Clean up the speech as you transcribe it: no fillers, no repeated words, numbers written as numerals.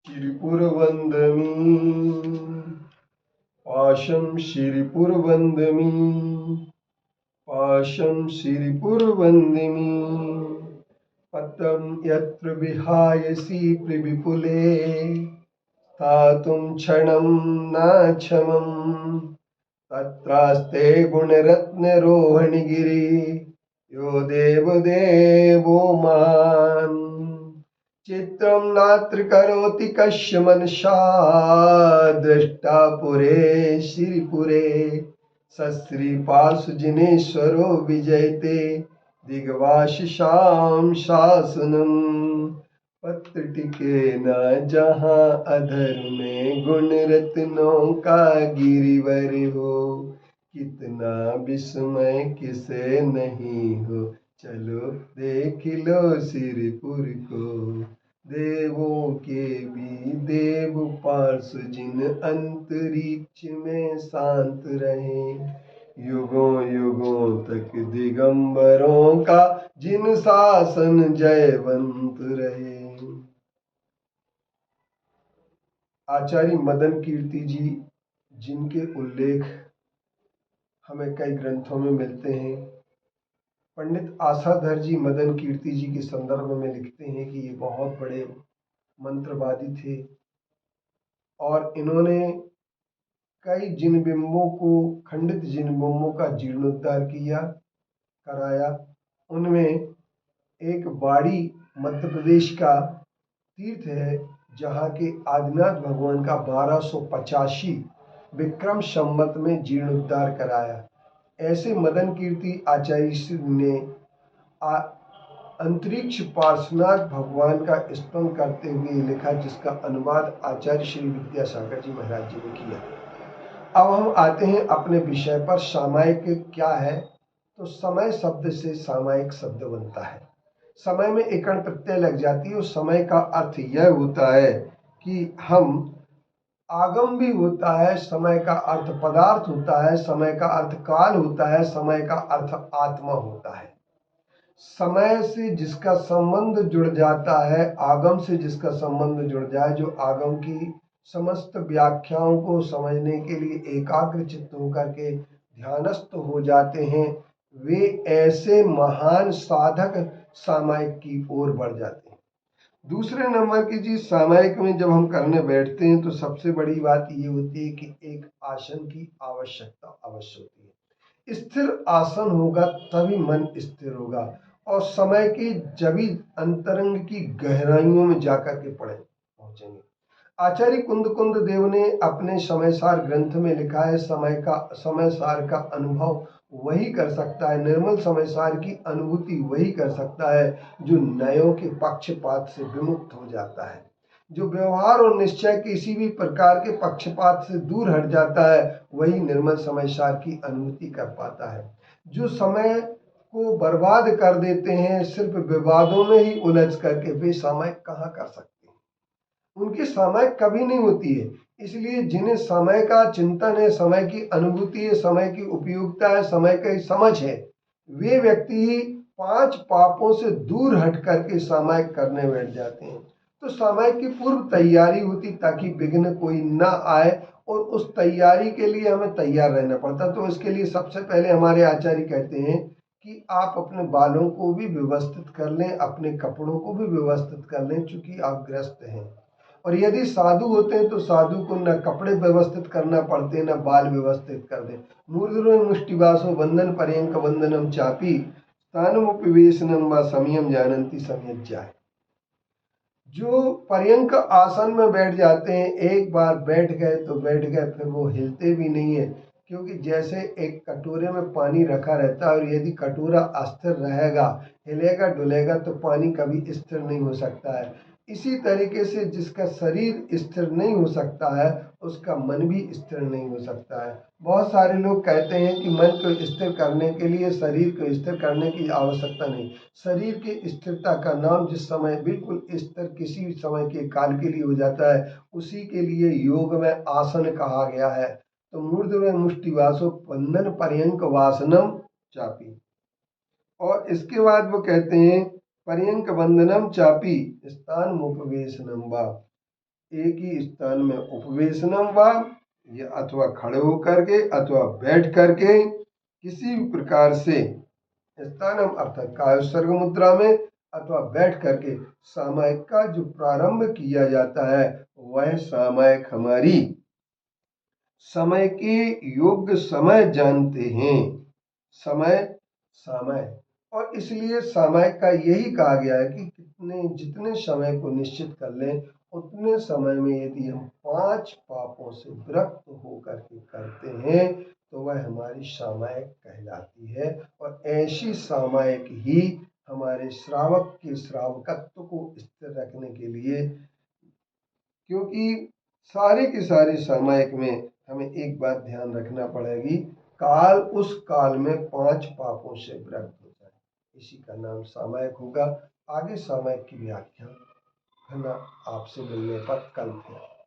श्रीपुरवन्दमी पाशं श्रीपुरवन्दमी पाशं श्रीपुरवन्दिमी पत्रं यत्र विहायसि विपुले स्थातुं क्षणं न क्षमम् तत्रास्ते गुणरत्नरोहणगिरि यो देवदेवो महान् चित्रं नात्र करोति कस्य मनसा दृष्टा पुरे श्रीपुरे सश्रीपार्श्वजिनेश्वरो विजयते दिग्वाशिषां शासनम् पत्र टिके न जहाँ अधर में गुण रत्नों का गिरिवर हो कितना विस्मय किसे नहीं हो चलो देख लो श्रीपुर को देवों के भी देव पार्श्व जिन अंतरिक्ष में शांत रहे युगों युगों तक दिगंबरों का जिन शासन जयवंत रहे। आचार्य मदन कीर्ति जी जिनके उल्लेख हमें कई ग्रंथों में मिलते हैं, पंडित आशाधर जी मदन कीर्ति जी के संदर्भ में लिखते हैं कि ये बहुत बड़े मंत्रवादी थे और इन्होंने कई जिन बिंबों को खंडित जिन बिंबों का जीर्णोद्धार कराया। उनमें एक बाड़ी मध्य प्रदेश का तीर्थ है जहाँ के आदिनाथ भगवान का 1285 विक्रम संवत में जीर्णोद्धार कराया। ऐसे मदन कीर्ति आचार्य श्री ने अंतरिक्ष पार्श्वनाथ भगवान का स्तवन करते हुए लिखा, जिसका अनुवाद आचार्य श्री विद्यासागर जी महाराज जी ने किया। अब हम आते हैं अपने विषय पर। सामायिक क्या है? तो समय शब्द से सामायिक शब्द बनता है। समय में एकण प्रत्यय लग जाती है और समय का अर्थ यह होता है कि हम आगम भी होता है, समय का अर्थ पदार्थ होता है, समय का अर्थ काल होता है, समय का अर्थ आत्मा होता है। समय से जिसका संबंध जुड़ जाता है, आगम से जिसका संबंध जुड़ जाए, जो आगम की समस्त व्याख्याओं को समझने के लिए एकाग्र चित्त होकर के ध्यानस्थ हो जाते हैं, वे ऐसे महान साधक सामायिक की ओर बढ़ जाते हैं। दूसरे नंबर की चीज सामायिक में जब हम करने बैठते हैं तो सबसे बड़ी बात ये होती है कि एक आसन की आवश्यकता अवश्य होती है। स्थिर आसन होगा तभी मन स्थिर होगा और समय की जभी अंतरंग की गहराइयों में जाकर के पहुंचेंगे। आचार्य कुंद देव ने अपने समयसार ग्रंथ में लिखा है, समयसार का अनुभव वही कर सकता है, निर्मल समयसार की अनुभूति वही कर सकता है जो नयों के पक्षपात से विमुक्त हो जाता है, जो व्यवहार और निश्चय किसी भी प्रकार के पक्षपात से दूर हट जाता है, वही निर्मल समयसार की अनुभूति कर पाता है। जो समय को बर्बाद कर देते हैं सिर्फ विवादों में ही उलझ करके, वे सामायिक कहाँ कर सकते हैं? उनकी सामायिक कभी नहीं होती है। इसलिए जिन्हें समय का चिंतन है, समय की अनुभूति है, समय की उपयोगिता है, समय की समझ है, वे व्यक्ति ही 5 पापों से दूर हट करके सामायिक करने बैठ जाते हैं। तो सामायिक की पूर्व तैयारी होती ताकि विघ्न कोई ना आए, और उस तैयारी के लिए हमें तैयार रहना पड़ता। तो इसके लिए सबसे पहले हमारे आचार्य कहते हैं कि आप अपने बालों को भी व्यवस्थित कर लें, अपने कपड़ों को भी व्यवस्थित कर लें, चूंकि आप ग्रस्त हैं। और यदि साधु होते हैं तो साधु को न कपड़े व्यवस्थित करना पड़ते, न बाल व्यवस्थित कर दे। मूर्धन्य मुष्टिवासो बंधन पर्यंक बंधनम चापी स्थानमुपवेशनम व समयम जानन्ति समयज्ञाय। जो पर्यंक आसन में बैठ जाते हैं, एक बार बैठ गए तो बैठ गए, फिर वो हिलते भी नहीं है, क्योंकि जैसे एक कटोरे में पानी रखा रहता है और यदि कटोरा अस्थिर रहेगा, हिलेगा डुलेगा, तो पानी कभी स्थिर नहीं हो सकता है। इसी तरीके से जिसका शरीर स्थिर नहीं हो सकता है, उसका मन भी स्थिर नहीं हो सकता है। बहुत सारे लोग कहते हैं कि मन को स्थिर करने के लिए शरीर को स्थिर करने की आवश्यकता नहीं। शरीर की स्थिरता का नाम जिस समय बिल्कुल स्थिर किसी भी समय के काल के लिए हो जाता है, उसी के लिए योग में आसन कहा गया है। तो मूर्धन्य मुष्टिवासो बंधन पर्यंक वासनम चापी, और इसके बाद वो कहते हैं पर्यंक बंधनम चापी स्थान मुपवेशनम वा। एक ही स्थान में उपवेशनम वा, या अथवा खड़े होकर के अथवा बैठ करके किसी भी प्रकार से, स्थानम अर्थात कायोत्सर्ग मुद्रा में अथवा बैठ करके सामायिक का जो प्रारंभ किया जाता है वह सामायिक हमारी समय के योग्य समय जानते हैं। समय सामायिक, और इसलिए सामायिक का यही कहा गया है कि जितने समय को निश्चित कर लें उतने समय में यदि हम 5 पापों से विरक्त होकर के करते हैं तो वह हमारी सामायिक कहलाती है। और ऐसी सामायिक ही हमारे श्रावक के श्रावकत्व को स्थिर रखने के लिए, क्योंकि सारे के सारे सामायिक में हमें एक बात ध्यान रखना पड़ेगी, काल उस काल में 5 पापों से विरक्त हो जाए, इसी का नाम सामायिक होगा। आगे सामायिक की व्याख्या है ना आपसे मिलने पर कल फिर।